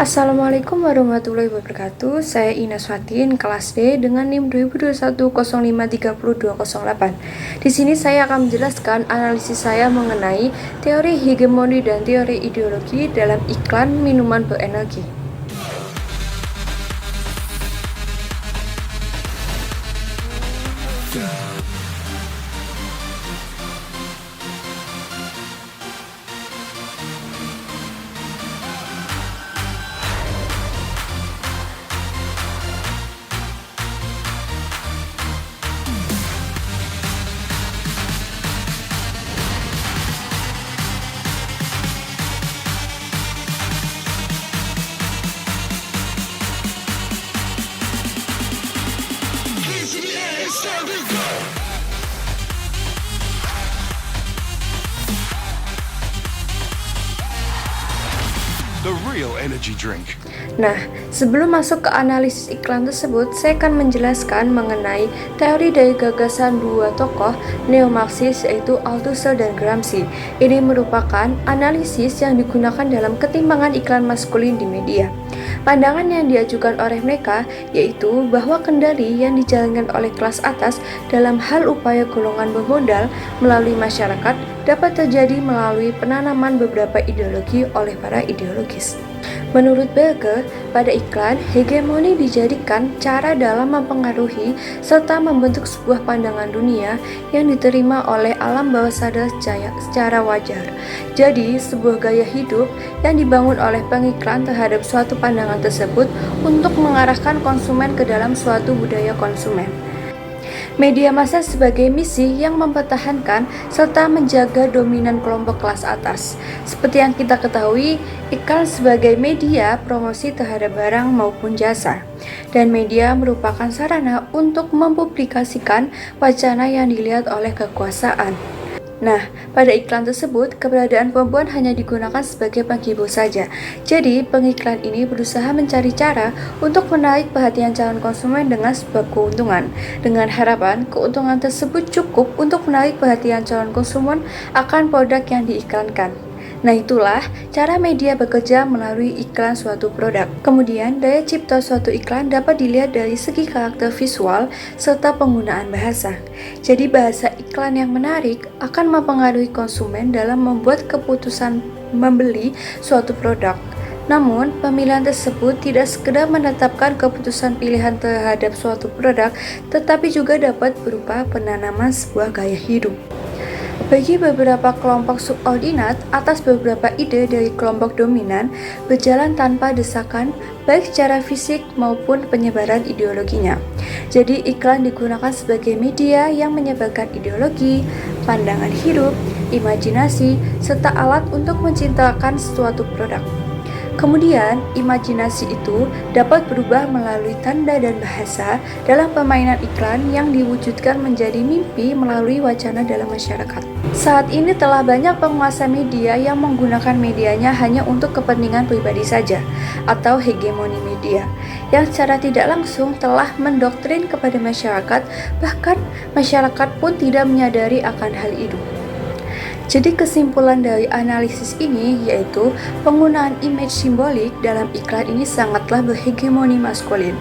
Assalamualaikum warahmatullahi wabarakatuh. Saya Ina Swatin, kelas D dengan NIM 2021053028. Di sini saya akan menjelaskan analisis saya mengenai teori hegemoni dan teori ideologi dalam iklan minuman berenergi. The real energy drink. Nah, sebelum masuk ke analisis iklan tersebut, saya akan menjelaskan mengenai teori dari gagasan dua tokoh neo-Marxis yaitu Althusser dan Gramsci. Ini merupakan analisis yang digunakan dalam ketimbangan iklan maskulin di media. Pandangan yang diajukan oleh mereka yaitu bahwa kendali yang dijalankan oleh kelas atas dalam hal upaya golongan bermodal melalui masyarakat dapat terjadi melalui penanaman beberapa ideologi oleh para ideologis. Menurut Berger, pada iklan, hegemoni dijadikan cara dalam mempengaruhi serta membentuk sebuah pandangan dunia yang diterima oleh alam bawah sadar secara wajar. Jadi, sebuah gaya hidup yang dibangun oleh pengiklan terhadap suatu pandangan tersebut untuk mengarahkan konsumen ke dalam suatu budaya konsumen. Media massa sebagai misi yang mempertahankan serta menjaga dominan kelompok kelas atas. Seperti yang kita ketahui, iklan sebagai media promosi terhadap barang maupun jasa. Dan media merupakan sarana untuk mempublikasikan wacana yang dilihat oleh kekuasaan. Nah, pada iklan tersebut, keberadaan perempuan hanya digunakan sebagai penghibur saja. Jadi, pengiklan ini berusaha mencari cara untuk menarik perhatian calon konsumen dengan sebuah keuntungan. Dengan harapan, keuntungan tersebut cukup untuk menarik perhatian calon konsumen akan produk yang diiklankan. Nah, itulah cara media bekerja melalui iklan suatu produk. Kemudian, daya cipta suatu iklan dapat dilihat dari segi karakter visual serta penggunaan bahasa. Jadi, bahasa iklan yang menarik akan mempengaruhi konsumen dalam membuat keputusan membeli suatu produk. Namun, pemilihan tersebut tidak sekedar menetapkan keputusan pilihan terhadap suatu produk, tetapi juga dapat berupa penanaman sebuah gaya hidup. Bagi beberapa kelompok subordinat atas beberapa ide dari kelompok dominan berjalan tanpa desakan baik secara fisik maupun penyebaran ideologinya. Jadi iklan digunakan sebagai media yang menyebarkan ideologi, pandangan hidup, imajinasi, serta alat untuk menciptakan suatu produk. Kemudian, imajinasi itu dapat berubah melalui tanda dan bahasa dalam permainan iklan yang diwujudkan menjadi mimpi melalui wacana dalam masyarakat. Saat ini telah banyak penguasa media yang menggunakan medianya hanya untuk kepentingan pribadi saja, atau hegemoni media, yang secara tidak langsung telah mendoktrin kepada masyarakat, bahkan masyarakat pun tidak menyadari akan hal itu. Jadi kesimpulan dari analisis ini yaitu penggunaan image simbolik dalam iklan ini sangatlah berhegemoni maskulin.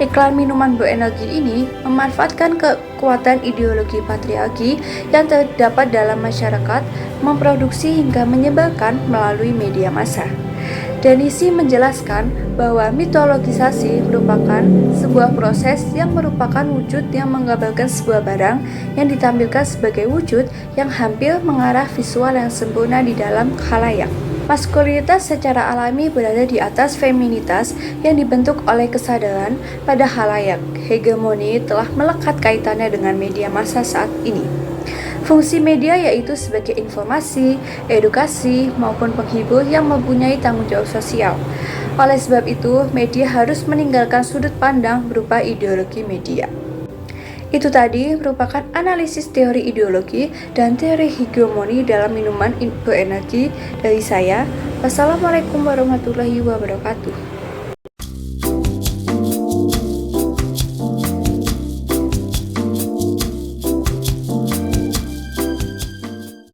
Iklan minuman berenergi ini memanfaatkan kekuatan ideologi patriarki yang terdapat dalam masyarakat, memproduksi hingga menyebarkan melalui media massa. Denisi menjelaskan bahwa mitologisasi merupakan sebuah proses yang merupakan wujud yang menggambarkan sebuah barang yang ditampilkan sebagai wujud yang hampir mengarah visual yang sempurna di dalam khalayak. Maskulinitas secara alami berada di atas feminitas yang dibentuk oleh kesadaran pada khalayak. Hegemoni telah melekat kaitannya dengan media massa saat ini. Fungsi media yaitu sebagai informasi, edukasi, maupun penghibur yang mempunyai tanggung jawab sosial. Oleh sebab itu, media harus meninggalkan sudut pandang berupa ideologi media. Itu tadi merupakan analisis teori ideologi dan teori hegemoni dalam minuman berenergi dari saya. Wassalamualaikum warahmatullahi wabarakatuh.